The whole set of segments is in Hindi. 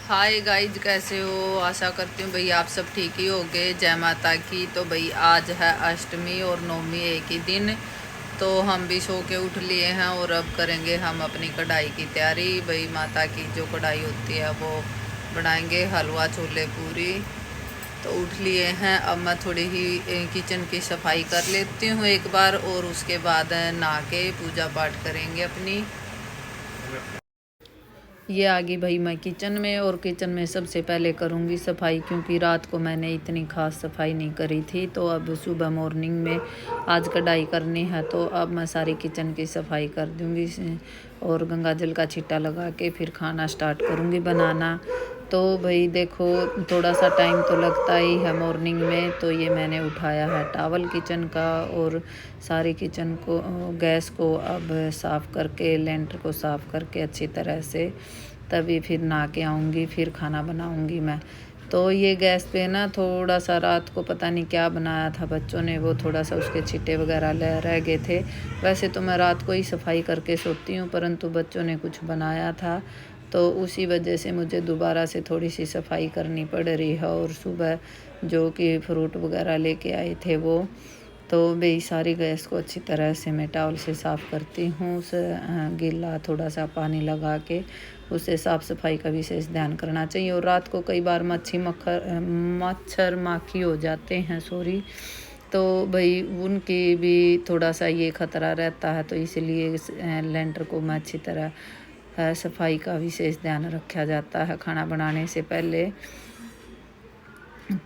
हाय गाइज, कैसे हो? आशा करती हूँ भाई आप सब ठीक ही होंगे। जय माता की। तो भाई आज है अष्टमी और नवमी एक ही दिन। तो हम भी सो के उठ लिए हैं और अब करेंगे हम अपनी कढ़ाई की तैयारी। भाई माता की जो कढ़ाई होती है वो बनाएंगे, हलवा छोले पूरी। तो उठ लिए हैं। अब मैं थोड़ी ही किचन की सफाई कर लेती हूँ एक बार, और उसके बाद नहा के पूजा पाठ करेंगे अपनी। ये आ गई भाई मैं किचन में, और किचन में सबसे पहले करूँगी सफाई, क्योंकि रात को मैंने इतनी खास सफाई नहीं करी थी। तो अब सुबह मॉर्निंग में आज कढ़ाई करनी है, तो अब मैं सारी किचन की सफाई कर दूँगी और गंगा जल का छिट्टा लगा के फिर खाना स्टार्ट करूँगी बनाना। तो भाई देखो, थोड़ा सा टाइम तो लगता ही है मॉर्निंग में। तो ये मैंने उठाया है टॉवल किचन का, और सारी किचन को गैस को अब साफ़ करके, लेंटर को साफ़ करके अच्छी तरह से, तभी फिर नहा के आऊँगी, फिर खाना बनाऊँगी मैं। तो ये गैस पे ना थोड़ा सा रात को पता नहीं क्या बनाया था बच्चों ने, वो थोड़ा सा उसके छिट्टे वगैरह रह गए थे। वैसे तो मैं रात को ही सफाई करके सोती हूँ, परंतु बच्चों ने कुछ बनाया था, तो उसी वजह से मुझे दोबारा से थोड़ी सी सफाई करनी पड़ रही है। और सुबह जो कि फ्रूट वगैरह लेके आए थे वो, तो भाई सारी गैस को अच्छी तरह से मैं टॉवल से साफ़ करती हूँ। उस गीला थोड़ा सा पानी लगा के उसे साफ़ सफाई का विशेष ध्यान करना चाहिए। और रात को कई बार मच्छर माखी हो जाते हैं, सॉरी, तो भाई उनकी भी थोड़ा सा ये खतरा रहता है। तो इसलिए लेंटर को मैं अच्छी तरह सफाई का विशेष ध्यान रखा जाता है खाना बनाने से पहले।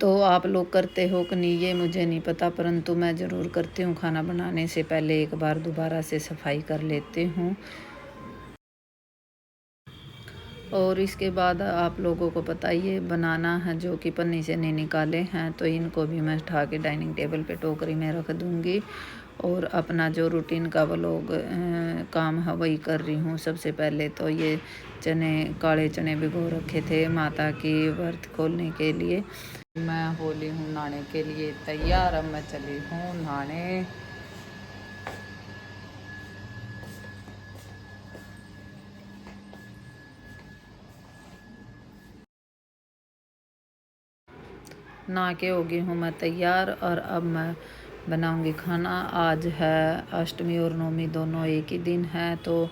तो आप लोग करते हो कि नहीं ये मुझे नहीं पता, परंतु मैं ज़रूर करती हूँ। खाना बनाने से पहले एक बार दोबारा से सफाई कर लेती हूँ। और इसके बाद आप लोगों को पता ये बनाना है जो कि पन्नी से नहीं निकाले हैं, तो इनको भी मैं उठा के डाइनिंग टेबल पे टोकरी में रख दूँगी। और अपना जो रूटीन का काम है वही कर रही हूँ। सबसे पहले तो ये काले चने भिगो रखे थे माता की व्रत खोलने के लिए। मैं होली हूँ नहाने के लिए तैयार। अब मैं चली हूँ नहाने। नहा के हो गई हूँ मैं तैयार, और अब मैं बनाऊँगी खाना। आज है अष्टमी और नवमी दोनों एक ही दिन है। तो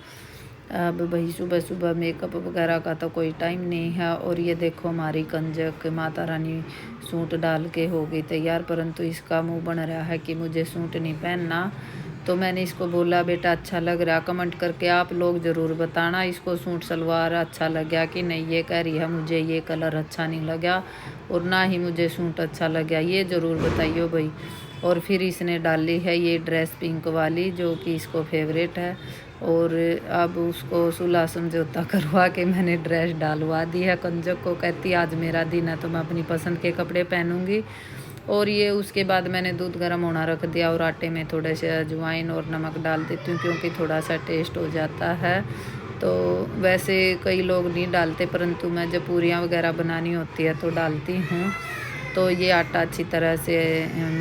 अब भाई सुबह सुबह मेकअप वगैरह का तो कोई टाइम नहीं है। और ये देखो हमारी कंजक माता रानी सूट डाल के हो गई तैयार, परंतु इसका मुंह बन रहा है कि मुझे सूट नहीं पहनना। तो मैंने इसको बोला बेटा अच्छा लग रहा, कमेंट करके आप लोग ज़रूर बताना इसको सूट सलवार अच्छा लगा कि नहीं। ये कह रही है मुझे ये कलर अच्छा नहीं लगा, और ना ही मुझे सूट अच्छा लगा, ये ज़रूर बताइए भाई। और फिर इसने डाली है ये ड्रेस पिंक वाली, जो कि इसको फेवरेट है। और अब उसको सुलह समझौता करवा के मैंने ड्रेस डालवा दी है। कंजक को कहती आज मेरा दिन है तो मैं अपनी पसंद के कपड़े पहनूंगी। और ये उसके बाद मैंने दूध गर्म होना रख दिया, और आटे में थोड़े से अजवाइन और नमक डाल देती हूँ, क्योंकि थोड़ा सा टेस्ट हो जाता है। तो वैसे कई लोग नहीं डालते, परंतु मैं जब पूरियाँ वगैरह बनानी होती है तो डालती हूँ। तो ये आटा अच्छी तरह से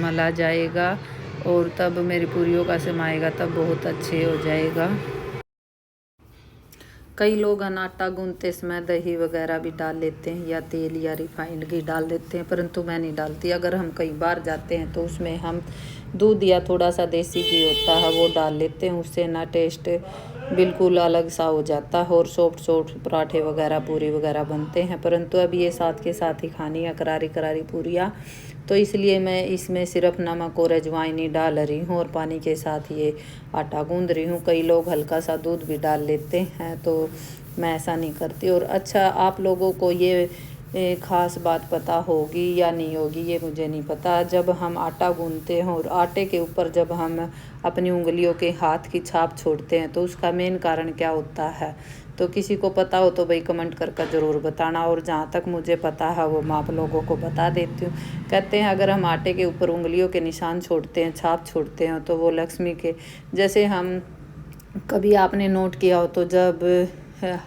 मला जाएगा, और तब मेरी पूरियों का समाएगा, तब बहुत अच्छे हो जाएगा। कई लोग आटा गूंथते समय दही वगैरह भी डाल लेते हैं, या तेल या रिफाइंड घी डाल देते हैं, परंतु मैं नहीं डालती। अगर हम कई बार जाते हैं तो उसमें हम दूध या थोड़ा सा देसी घी होता है वो डाल लेते हैं। उससे ना टेस्ट बिल्कुल अलग सा हो जाता है, और सॉफ्ट सॉफ्ट पराठे वगैरह पूरी वगैरह बनते हैं। परंतु अब ये साथ के साथ ही खानी है करारी करारी पूरियाँ, तो इसलिए मैं इसमें सिर्फ नमक और अजवाइन ही डाल रही हूँ, और पानी के साथ ये आटा गूंद रही हूँ। कई लोग हल्का सा दूध भी डाल लेते हैं, तो मैं ऐसा नहीं करती। और अच्छा, आप लोगों को ये ख़ास बात पता होगी या नहीं होगी ये मुझे नहीं पता। जब हम आटा गूंथते हैं और आटे के ऊपर जब हम अपनी उंगलियों के हाथ की छाप छोड़ते हैं, तो उसका मेन कारण क्या होता है? तो किसी को पता हो तो भाई कमेंट करके ज़रूर बताना। और जहाँ तक मुझे पता है वो मैं आप लोगों को बता देती हूँ। कहते हैं अगर हम आटे के ऊपर उंगलियों के निशान छोड़ते हैं, छाप छोड़ते हैं, तो वो लक्ष्मी के, जैसे हम कभी आपने नोट किया हो तो जब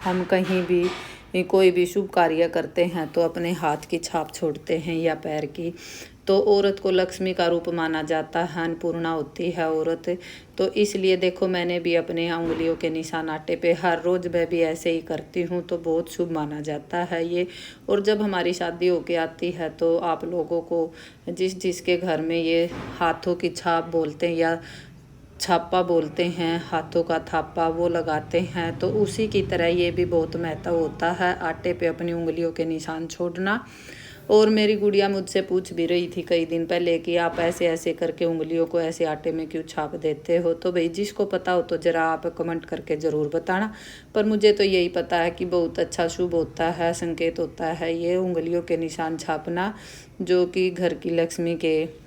हम कहीं भी कोई भी शुभ कार्य करते हैं तो अपने हाथ की छाप छोड़ते हैं या पैर की, तो औरत को लक्ष्मी का रूप माना जाता है, अन्नपूर्णा होती है औरत। तो इसलिए देखो मैंने भी अपने उंगलियों के निशान आटे पे हर रोज़ मैं भी ऐसे ही करती हूँ, तो बहुत शुभ माना जाता है ये। और जब हमारी शादी होके आती है तो आप लोगों को जिसके घर में ये हाथों की छाप बोलते हैं या छापा बोलते हैं, हाथों का थापा, वो लगाते हैं, तो उसी की तरह ये भी बहुत महत्व होता है आटे पे अपनी उंगलियों के निशान छोड़ना। और मेरी गुड़िया मुझसे पूछ भी रही थी कई दिन पहले कि आप ऐसे ऐसे करके उंगलियों को ऐसे आटे में क्यों छाप देते हो। तो भाई जिसको पता हो तो ज़रा आप कमेंट करके ज़रूर बताना। पर मुझे तो यही पता है कि बहुत अच्छा शुभ होता है, संकेत होता है ये उंगलियों के निशान छापना, जो कि घर की लक्ष्मी के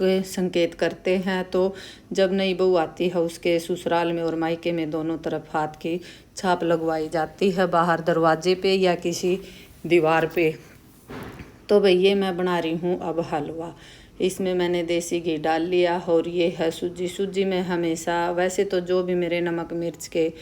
संकेत करते हैं। तो जब नई बहू आती है उसके ससुराल में और मायके में दोनों तरफ हाथ की छाप लगवाई जाती है, बाहर दरवाजे पे या किसी दीवार पे। तो भाई ये मैं बना रही हूँ अब हलवा। इसमें मैंने देसी घी डाल लिया और ये है सूजी। सूजी में हमेशा वैसे तो जो भी मेरे नमक मिर्च के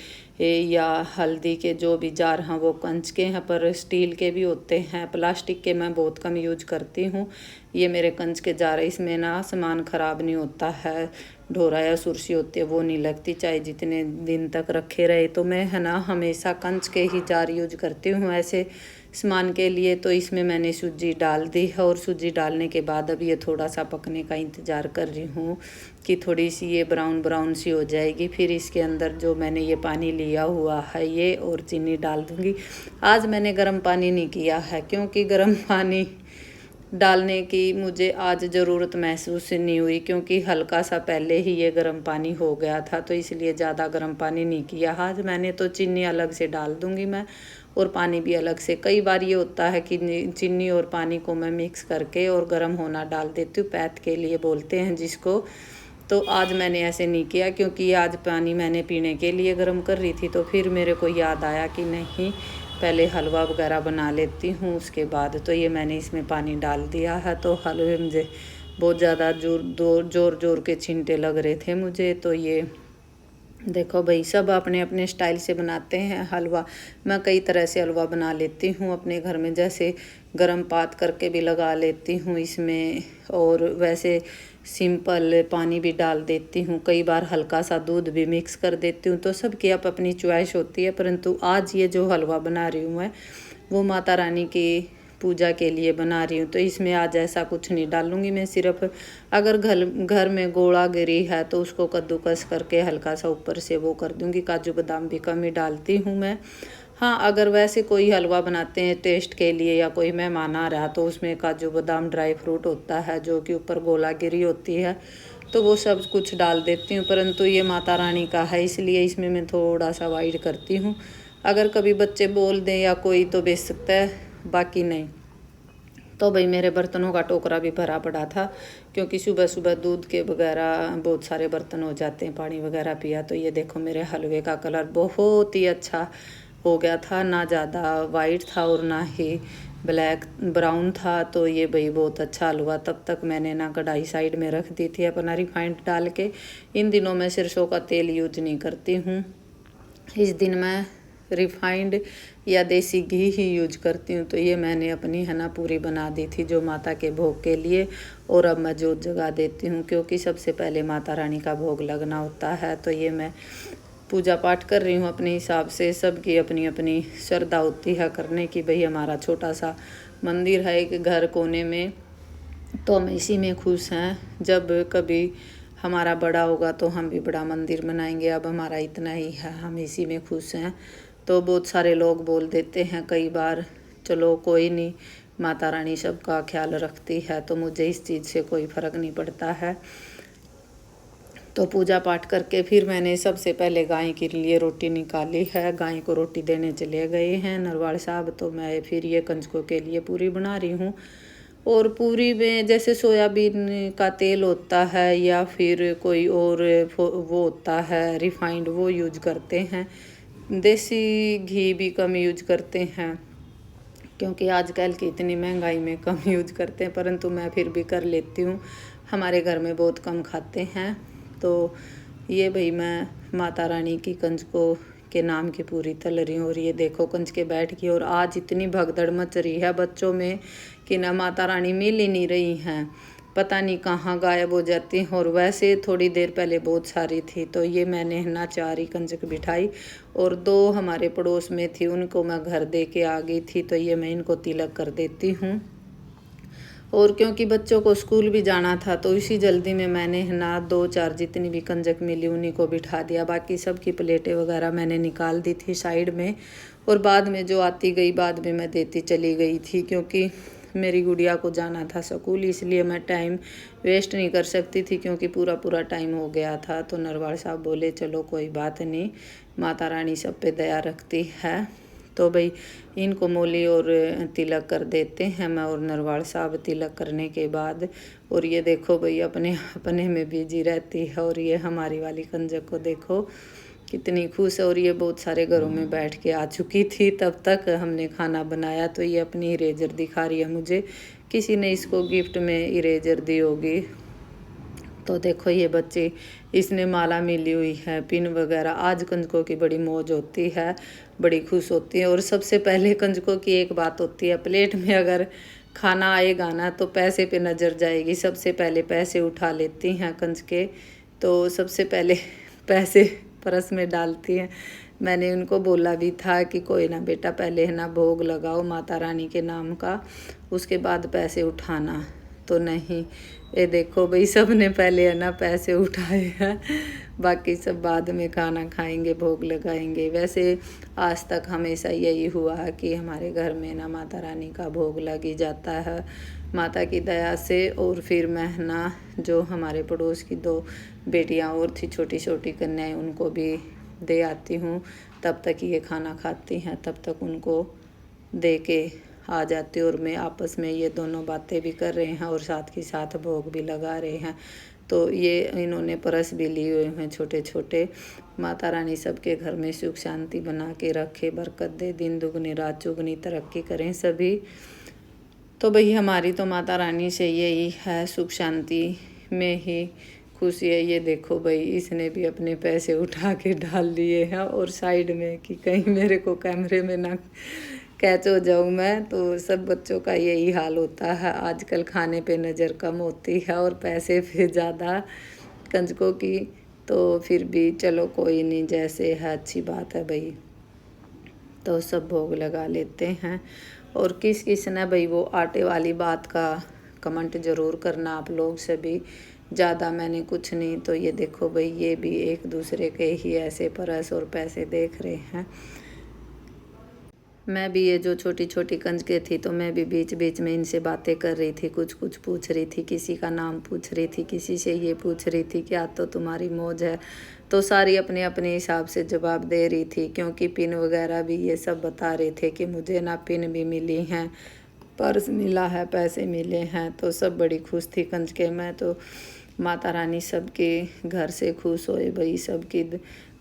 या हल्दी के जो भी जार हैं वो कंच के हैं, पर स्टील के भी होते हैं, प्लास्टिक के मैं बहुत कम यूज करती हूँ। ये मेरे कंच के जार है, इसमें ना सामान ख़राब नहीं होता है, ढोरा या सुरसी होती है वो नहीं लगती, चाहे जितने दिन तक रखे रहे। तो मैं है ना हमेशा कंच के ही जार यूज करती हूँ ऐसे सामान के लिए। तो इसमें मैंने सूजी डाल दी है और सूजी डालने के बाद अब ये थोड़ा सा पकने का इंतज़ार कर रही हूँ कि थोड़ी सी ये ब्राउन ब्राउन सी हो जाएगी। फिर इसके अंदर जो मैंने ये पानी लिया हुआ है ये और चीनी डाल दूँगी। आज मैंने गर्म पानी नहीं किया है क्योंकि गर्म पानी डालने की मुझे आज ज़रूरत महसूस नहीं हुई, क्योंकि हल्का सा पहले ही ये गर्म पानी हो गया था, तो इसलिए ज़्यादा गर्म पानी नहीं किया। आज मैंने तो चीनी अलग से डाल दूँगी मैं और पानी भी अलग से। कई बार ये होता है कि चीनी और पानी को मैं मिक्स करके और गर्म होना डाल देती हूँ, पैत के लिए बोलते हैं जिसको। तो आज मैंने ऐसे नहीं किया क्योंकि आज पानी मैंने पीने के लिए गर्म कर रही थी, तो फिर मेरे को याद आया कि नहीं पहले हलवा वगैरह बना लेती हूँ उसके बाद। तो ये मैंने इसमें पानी डाल दिया है। तो हलवे मुझे बहुत ज़्यादा जोर के छींटे लग रहे थे मुझे। तो ये देखो भाई सब अपने अपने स्टाइल से बनाते हैं हलवा। मैं कई तरह से हलवा बना लेती हूँ अपने घर में, जैसे गरम पात करके भी लगा लेती हूँ इसमें, और वैसे सिंपल पानी भी डाल देती हूँ, कई बार हल्का सा दूध भी मिक्स कर देती हूँ। तो सबकी अपनी चॉइस होती है, परंतु आज ये जो हलवा बना रही हूँ मैं वो माता रानी की पूजा के लिए बना रही हूँ। तो इसमें आज ऐसा कुछ नहीं डालूंगी मैं, सिर्फ अगर घर में गोला गिरी है तो उसको कद्दूकस करके हल्का सा ऊपर से वो कर दूंगी। काजू बादाम भी कम ही डालती हूँ मैं। हाँ, अगर वैसे कोई हलवा बनाते हैं टेस्ट के लिए या कोई मेहमान आ रहा तो उसमें काजू बादाम ड्राई फ्रूट होता है जो कि ऊपर गोला गिरी होती है, तो वो सब कुछ डाल देती हूँ। परंतु ये माता रानी का है इसलिए इसमें मैं थोड़ा सा अवॉइड करती हूँ। अगर कभी बच्चे बोल दें या कोई तो बेच सकता है, बाकी नहीं। तो भाई मेरे बर्तनों का टोकरा भी भरा पड़ा था क्योंकि सुबह सुबह दूध के वगैरह बहुत सारे बर्तन हो जाते हैं, पानी वगैरह पिया। तो ये देखो मेरे हलवे का कलर बहुत ही अच्छा हो गया था, ना ज़्यादा वाइट था और ना ही ब्लैक ब्राउन था। तो ये भाई बहुत अच्छा हलवा। तब तक मैंने ना कढ़ाई साइड में रख दी थी अपना रिफाइंड डाल के। इन दिनों मैं सरसों का तेल यूज नहीं करती हूँ, इस दिन मैं रिफाइंड या देसी घी ही यूज करती हूँ। तो ये मैंने अपनी है ना पूरी बना दी थी जो माता के भोग के लिए, और अब मैं जोत जगा देती हूँ क्योंकि सबसे पहले माता रानी का भोग लगना होता है। तो ये मैं पूजा पाठ कर रही हूँ अपने हिसाब से, सबकी अपनी अपनी श्रद्धा होती है करने की। भाई हमारा छोटा सा मंदिर है एक घर कोने में, तो हम इसी में खुश हैं। जब कभी हमारा बड़ा होगा तो हम भी बड़ा मंदिर बनाएंगे, अब हमारा इतना ही है, हम इसी में खुश हैं। तो बहुत सारे लोग बोल देते हैं कई बार, चलो कोई नहीं, माता रानी सबका ख्याल रखती है, तो मुझे इस चीज़ से कोई फ़र्क नहीं पड़ता है। तो पूजा पाठ करके फिर मैंने सबसे पहले गाय के लिए रोटी निकाली है, गाय को रोटी देने चले गए हैं नरवाल साहब। तो मैं फिर ये कंजकों के लिए पूरी बना रही हूँ। और पूरी में जैसे सोयाबीन का तेल होता है या फिर कोई और वो होता है रिफाइंड, वो यूज करते हैं। देसी घी भी कम यूज करते हैं क्योंकि आजकल की इतनी महंगाई में कम यूज करते हैं, परंतु मैं फिर भी कर लेती हूँ, हमारे घर में बहुत कम खाते हैं। तो ये भाई मैं माता रानी की कंजकों के नाम की पूरी तल रही हूँ। और ये देखो कंजके बैठ गई और आज इतनी भगदड़ मच रही है बच्चों में कि ना माता रानी मिल ही नहीं रही हैं, पता नहीं कहाँ गायब हो जाती हैं। और वैसे थोड़ी देर पहले बहुत सारी थी, तो ये मैंने ना 4 ही कंजक बिठाई और 2 हमारे पड़ोस में थी, उनको मैं घर दे के आ गई थी, तो ये मैं इनको तिलक कर देती हूँ। और क्योंकि बच्चों को स्कूल भी जाना था तो इसी जल्दी में मैंने ना 2-4 जितनी भी कंजक मिली उन्हीं को बिठा दिया। बाकी सब की प्लेटें वगैरह मैंने निकाल दी थी साइड में, और बाद में जो आती गई बाद में मैं देती चली गई थी, क्योंकि मेरी गुड़िया को जाना था स्कूल, इसलिए मैं टाइम वेस्ट नहीं कर सकती थी, क्योंकि पूरा टाइम हो गया था। तो नरवाल साहब बोले चलो कोई बात नहीं, माता रानी सब पे दया रखती है। तो भाई इनको मोली और तिलक कर देते हैं मैं और नरवाल साहब तिलक करने के बाद। और ये देखो भाई अपने में बिजी रहती है। और ये हमारी वाली कंजक को देखो कितनी खुश है। और ये बहुत सारे घरों में बैठ के आ चुकी थी, तब तक हमने खाना बनाया। तो ये अपनी इरेजर दिखा रही है मुझे, किसी ने इसको गिफ्ट में इरेजर दी होगी। तो देखो ये बच्चे, इसने माला मिली हुई है, पिन वगैरह। आज कंजकों की बड़ी मौज होती है, बड़ी खुश होती है। और सबसे पहले कंजकों की एक बात होती है, प्लेट में अगर खाना आएगा ना तो पैसे पे नज़र जाएगी। सबसे पहले पैसे उठा लेती हैं कंजके, तो सबसे पहले पैसे परस में डालती हैं। मैंने उनको बोला भी था कि कोई ना बेटा, पहले है ना भोग लगाओ माता रानी के नाम का, उसके बाद पैसे उठाना। तो नहीं, ये देखो भाई सब ने पहले है ना पैसे उठाए हैं, बाकी सब बाद में खाना खाएंगे, भोग लगाएंगे। वैसे आज तक हमेशा यही हुआ है कि हमारे घर में ना माता रानी का भोग लग ही जाता है माता की दया से। और फिर मैं ना जो हमारे पड़ोस की 2 बेटियां और थी, छोटी छोटी कन्याएं, उनको भी दे आती हूँ। तब तक ये खाना खाती हैं, तब तक उनको दे के आ जाती हूँ। और मैं आपस में ये दोनों बातें भी कर रहे हैं और साथ के साथ भोग भी लगा रहे हैं। तो ये इन्होंने परस भी लिए हुए हैं छोटे छोटे। माता रानी सबके घर में सुख शांति बना के रखे, बरकत दे, दिन दुगनी रात चुगनी तरक्की करें सभी। तो भाई हमारी तो माता रानी से यही है, सुख शांति में ही खुशी है। ये देखो भाई इसने भी अपने पैसे उठा के डाल लिए हैं, और साइड में कि कहीं मेरे को कैमरे में ना कैच हो जाऊँ मैं। तो सब बच्चों का यही हाल होता है, आजकल खाने पे नज़र कम होती है और पैसे पे ज़्यादा कंजकों की। तो फिर भी चलो कोई नहीं, जैसे है अच्छी बात है भाई। तो सब भोग लगा लेते हैं। और किस किस ने भाई वो आटे वाली बात का कमेंट ज़रूर करना आप लोग सभी, ज़्यादा मैंने कुछ नहीं। तो ये देखो भाई ये भी एक दूसरे के ही ऐसे परस और पैसे देख रहे हैं। मैं भी ये जो छोटी छोटी कंजकें थी, तो मैं भी बीच बीच में इनसे बातें कर रही थी, कुछ कुछ पूछ रही थी, किसी का नाम पूछ रही थी, किसी से ये पूछ रही थी क्या तो तुम्हारी मौज है। तो सारी अपने अपने हिसाब से जवाब दे रही थी, क्योंकि पिन वगैरह भी ये सब बता रहे थे कि मुझे ना पिन भी मिली हैं, पर्स मिला है, पैसे मिले हैं। तो सब बड़ी खुश थी कंजके में। तो माता रानी सबके घर से खुश होए भाई, सबकी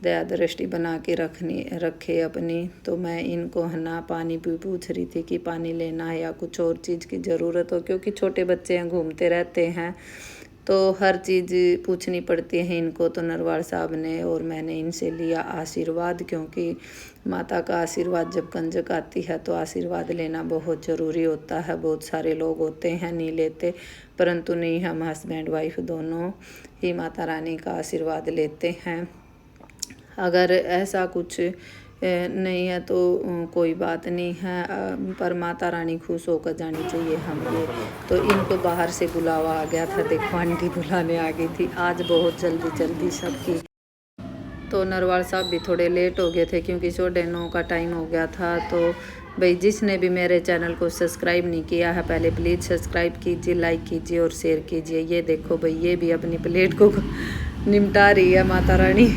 दया दृष्टि बना के रखे अपनी। तो मैं इनको है ना पानी भी पूछ रही थी कि पानी लेना है या कुछ और चीज़ की ज़रूरत हो, क्योंकि छोटे बच्चे हैं घूमते रहते हैं, तो हर चीज़ पूछनी पड़ती है इनको। तो नरवाल साहब ने और मैंने इनसे लिया आशीर्वाद, क्योंकि माता का आशीर्वाद जब कंजक आती है तो आशीर्वाद लेना बहुत ज़रूरी होता है। बहुत सारे लोग होते हैं नहीं लेते, परंतु नहीं, हम हस्बैंड वाइफ दोनों ही माता रानी का आशीर्वाद लेते हैं। अगर ऐसा कुछ नहीं है तो कोई बात नहीं है, पर माता रानी खुश होकर जानी चाहिए हमको। तो इनको बाहर से बुलावा आ गया था, देखो आंटी बुलाने आ गई थी आज बहुत जल्दी सबकी। तो नरवाल साहब भी थोड़े लेट हो गए थे, क्योंकि 9:30 का टाइम हो गया था। तो भाई जिसने भी मेरे चैनल को सब्सक्राइब नहीं किया है, पहले प्लीज़ सब्सक्राइब कीजिए, लाइक कीजिए और शेयर कीजिए। ये देखो भाई ये भी अपनी प्लेट को निपटा रही है माता रानी।